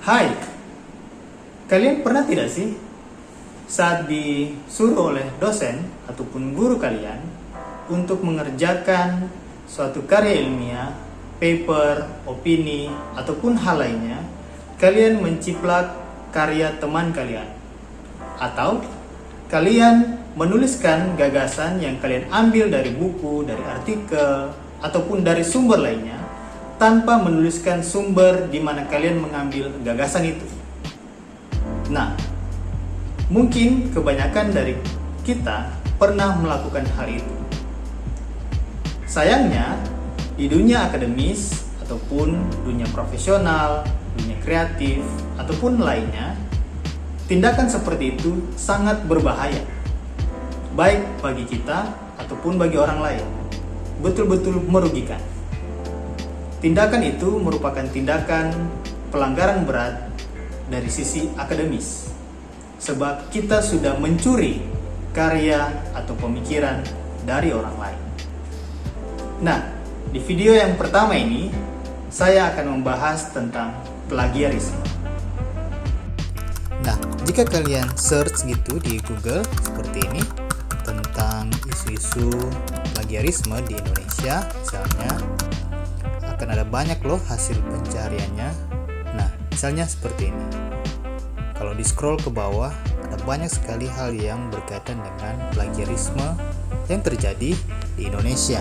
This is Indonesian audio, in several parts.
Hai, kalian pernah tidak sih saat disuruh oleh dosen ataupun guru kalian untuk mengerjakan suatu karya ilmiah, paper, opini, ataupun hal lainnya, kalian menciplak karya teman kalian? Atau kalian menuliskan gagasan yang kalian ambil dari buku, dari artikel, ataupun dari sumber lainnya, tanpa menuliskan sumber di mana kalian mengambil gagasan itu. Nah, mungkin kebanyakan dari kita pernah melakukan hal itu. Sayangnya, di dunia akademis ataupun dunia profesional, dunia kreatif, ataupun lainnya, tindakan seperti itu sangat berbahaya, baik bagi kita ataupun bagi orang lain. Betul-betul merugikan. Tindakan itu merupakan tindakan pelanggaran berat dari sisi akademis, sebab kita sudah mencuri karya atau pemikiran dari orang lain. Nah, di video yang pertama ini, saya akan membahas tentang plagiarisme. Nah, jika kalian search gitu di Google seperti ini tentang isu-isu plagiarisme di Indonesia, misalnya, akan ada banyak loh hasil pencariannya. Nah, misalnya seperti ini. Kalau di scroll ke bawah, ada banyak sekali hal yang berkaitan dengan plagiarisme yang terjadi di Indonesia.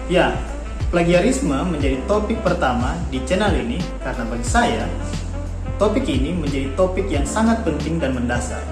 Ya, plagiarisme menjadi topik pertama di channel ini karena bagi saya, topik ini menjadi topik yang sangat penting dan mendasar.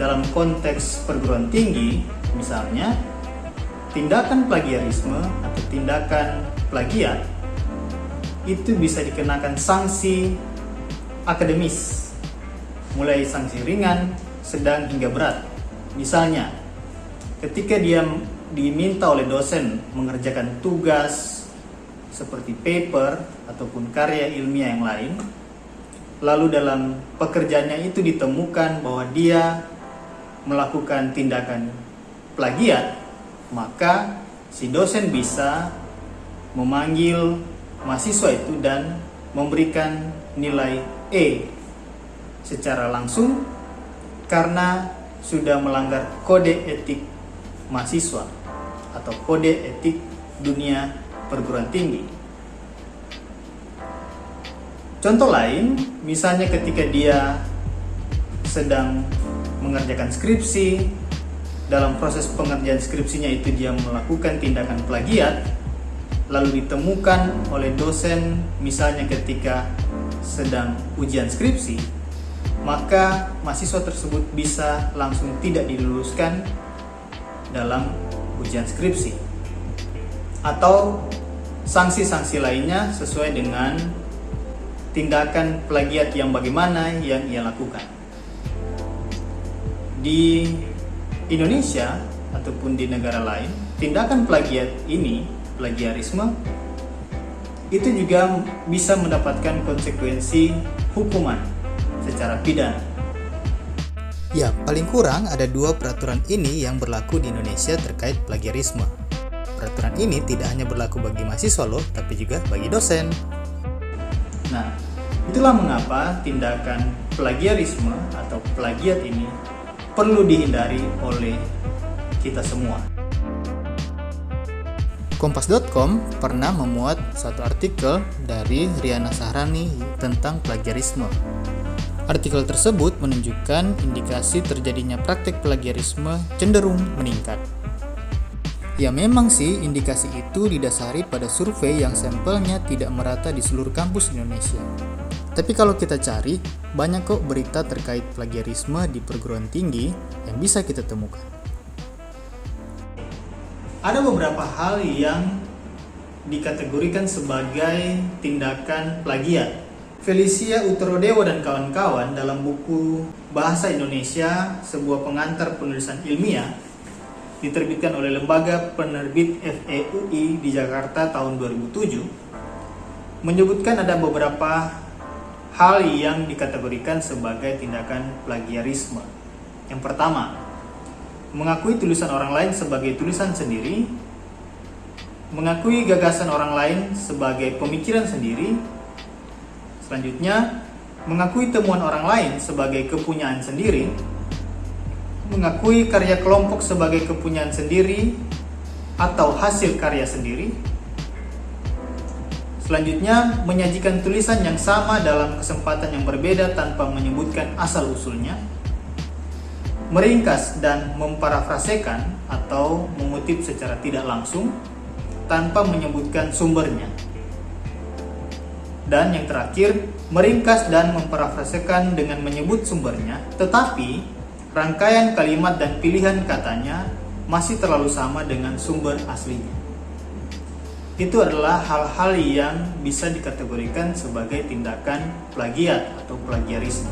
Dalam konteks perguruan tinggi, misalnya, tindakan plagiarisme atau tindakan plagiat itu bisa dikenakan sanksi akademis, mulai sanksi ringan, sedang hingga berat. Misalnya, ketika dia diminta oleh dosen mengerjakan tugas seperti paper ataupun karya ilmiah yang lain, lalu dalam pekerjaannya itu ditemukan bahwa dia melakukan tindakan plagiat, maka si dosen bisa memanggil mahasiswa itu dan memberikan nilai E secara langsung karena sudah melanggar kode etik mahasiswa atau kode etik dunia perguruan tinggi. Contoh lain, misalnya ketika dia sedang mengerjakan skripsi, dalam proses pengerjaan skripsinya itu dia melakukan tindakan plagiat, lalu ditemukan oleh dosen misalnya ketika sedang ujian skripsi, maka mahasiswa tersebut bisa langsung tidak diluluskan dalam ujian skripsi. Atau sanksi-sanksi lainnya sesuai dengan tindakan plagiat yang bagaimana yang ia lakukan. Di Indonesia ataupun di negara lain, tindakan plagiat ini, plagiarisme, itu juga bisa mendapatkan konsekuensi hukuman secara pidana. Ya, paling kurang ada 2 peraturan ini yang berlaku di Indonesia terkait plagiarisme. Peraturan ini tidak hanya berlaku bagi mahasiswa loh, tapi juga bagi dosen. Nah, itulah mengapa tindakan plagiarisme atau plagiat ini perlu dihindari oleh kita semua. Kompas.com pernah memuat satu artikel dari Riana Sahrani tentang plagiarisme. Artikel tersebut menunjukkan indikasi terjadinya praktik plagiarisme cenderung meningkat. Ya memang sih, indikasi itu didasari pada survei yang sampelnya tidak merata di seluruh kampus Indonesia. Tapi kalau kita cari, banyak kok berita terkait plagiarisme di perguruan tinggi yang bisa kita temukan. Ada beberapa hal yang dikategorikan sebagai tindakan plagiat. Felicia Utrodewa dan kawan-kawan dalam buku Bahasa Indonesia, sebuah pengantar penulisan ilmiah, diterbitkan oleh Lembaga Penerbit FEUI di Jakarta tahun 2007, menyebutkan ada beberapa hal yang dikategorikan sebagai tindakan plagiarisme. Yang pertama, mengakui tulisan orang lain sebagai tulisan sendiri. mengakui gagasan orang lain sebagai pemikiran sendiri. Selanjutnya, mengakui temuan orang lain sebagai kepunyaan sendiri, mengakui karya kelompok sebagai kepunyaan sendiri atau hasil karya sendiri. Selanjutnya, menyajikan tulisan yang sama dalam kesempatan yang berbeda tanpa menyebutkan asal-usulnya. Meringkas dan memparafrasekan atau mengutip secara tidak langsung tanpa menyebutkan sumbernya. Dan yang terakhir, meringkas dan memparafrasekan dengan menyebut sumbernya, tetapi rangkaian kalimat dan pilihan katanya masih terlalu sama dengan sumber aslinya. Itu adalah hal-hal yang bisa dikategorikan sebagai tindakan plagiat atau plagiarisme.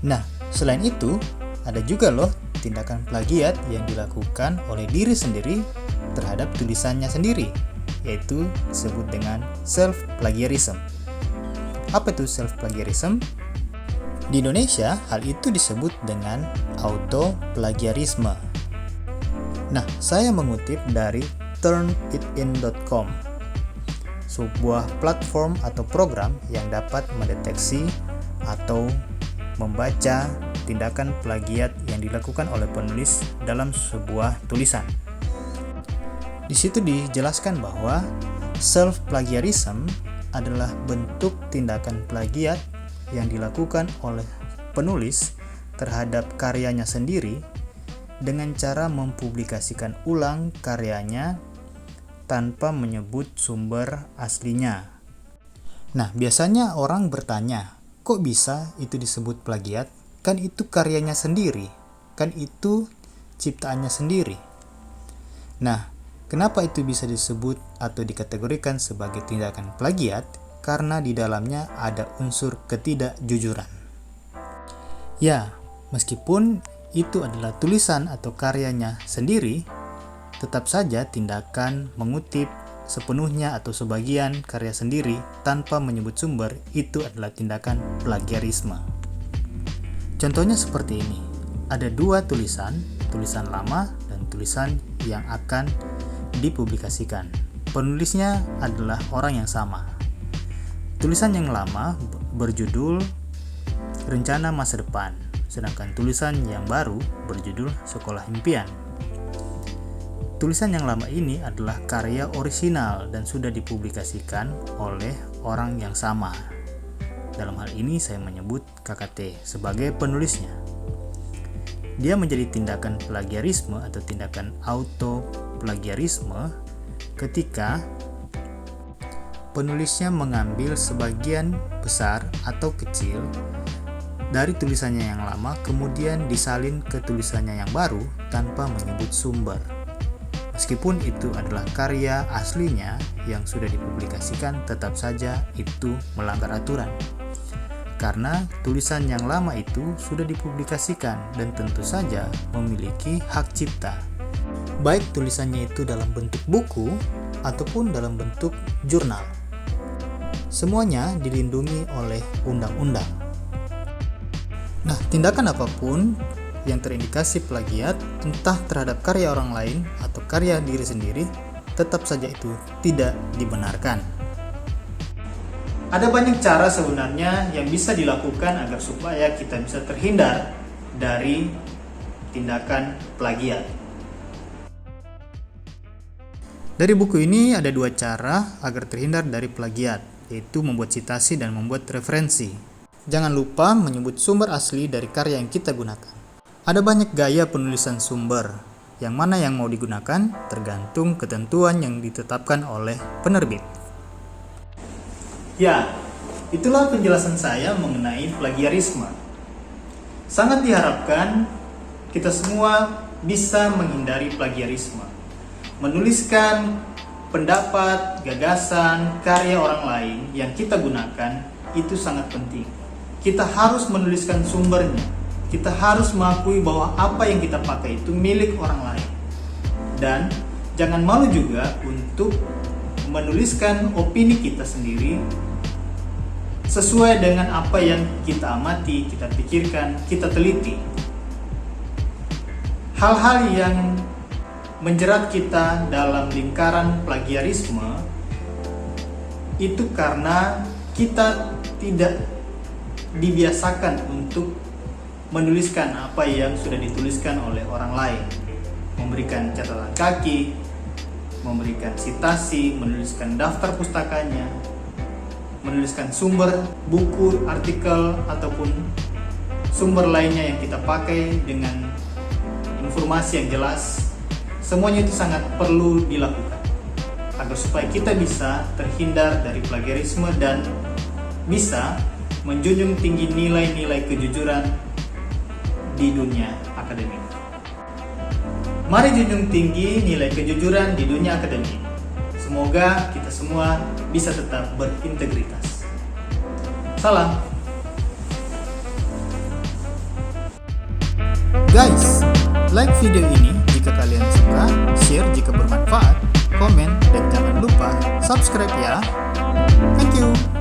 Nah, selain itu, ada juga loh tindakan plagiat yang dilakukan oleh diri sendiri terhadap tulisannya sendiri, yaitu disebut dengan self-plagiarism. Apa itu self-plagiarism? Di Indonesia, hal itu disebut dengan auto-plagiarisme. Nah, saya mengutip dari turnitin.com, sebuah platform atau program yang dapat mendeteksi atau membaca tindakan plagiat yang dilakukan oleh penulis dalam sebuah tulisan. Di situ dijelaskan bahwa self-plagiarism adalah bentuk tindakan plagiat yang dilakukan oleh penulis terhadap karyanya sendiri dengan cara mempublikasikan ulang karyanya tanpa menyebut sumber aslinya. Nah, biasanya orang bertanya, kok bisa itu disebut plagiat? Kan itu karyanya sendiri, kan itu ciptaannya sendiri. Nah, kenapa itu bisa disebut atau dikategorikan sebagai tindakan plagiat? Karena di dalamnya ada unsur ketidakjujuran. Ya, meskipun itu adalah tulisan atau karyanya sendiri, tetap saja tindakan mengutip sepenuhnya atau sebagian karya sendiri tanpa menyebut sumber itu adalah tindakan plagiarisme. Contohnya seperti ini. Ada dua tulisan lama dan tulisan yang akan dipublikasikan. Penulisnya adalah orang yang sama. Tulisan yang lama berjudul Rencana Masa Depan, sedangkan tulisan yang baru berjudul Sekolah Impian. Tulisan yang lama ini adalah karya orisinal dan sudah dipublikasikan oleh orang yang sama. Dalam hal ini saya menyebut KKT sebagai penulisnya. Dia menjadi tindakan plagiarisme atau tindakan auto-plagiarisme ketika penulisnya mengambil sebagian besar atau kecil dari tulisannya yang lama kemudian disalin ke tulisannya yang baru tanpa menyebut sumber. Meskipun itu adalah karya aslinya yang sudah dipublikasikan, tetap saja itu melanggar aturan. Karena tulisan yang lama itu sudah dipublikasikan dan tentu saja memiliki hak cipta. Baik tulisannya itu dalam bentuk buku ataupun dalam bentuk jurnal. Semuanya dilindungi oleh undang-undang. Nah, tindakan apapun yang terindikasi plagiat, entah terhadap karya orang lain atau karya diri sendiri, tetap saja itu tidak dibenarkan. Ada banyak cara sebenarnya yang bisa dilakukan agar supaya kita bisa terhindar dari tindakan plagiat. Dari buku ini ada dua cara agar terhindar dari plagiat, yaitu membuat citasi dan membuat referensi. Jangan lupa menyebut sumber asli dari karya yang kita gunakan. Ada banyak gaya penulisan sumber, yang mana yang mau digunakan tergantung ketentuan yang ditetapkan oleh penerbit. Ya, itulah penjelasan saya mengenai plagiarisme. Sangat diharapkan kita semua bisa menghindari plagiarisme. Menuliskan pendapat, gagasan, karya orang lain yang kita gunakan itu sangat penting. Kita harus menuliskan sumbernya. Kita harus mengakui bahwa apa yang kita pakai itu milik orang lain. Dan jangan malu juga untuk menuliskan opini kita sendiri sesuai dengan apa yang kita amati, kita pikirkan, kita teliti. Hal-hal yang menjerat kita dalam lingkaran plagiarisme itu karena kita tidak dibiasakan untuk menuliskan apa yang sudah dituliskan oleh orang lain, memberikan catatan kaki, memberikan sitasi, menuliskan daftar pustakanya, menuliskan sumber buku, artikel, ataupun sumber lainnya yang kita pakai dengan informasi yang jelas. Semuanya itu sangat perlu dilakukan agar supaya kita bisa terhindar dari plagiarisme dan bisa menjunjung tinggi nilai-nilai kejujuran di dunia akademik. Mari junjung tinggi nilai kejujuran di dunia akademik. Semoga kita semua bisa tetap berintegritas. Salam. Guys, like video ini jika kalian suka, share jika bermanfaat, komen, dan jangan lupa subscribe ya. Thank you.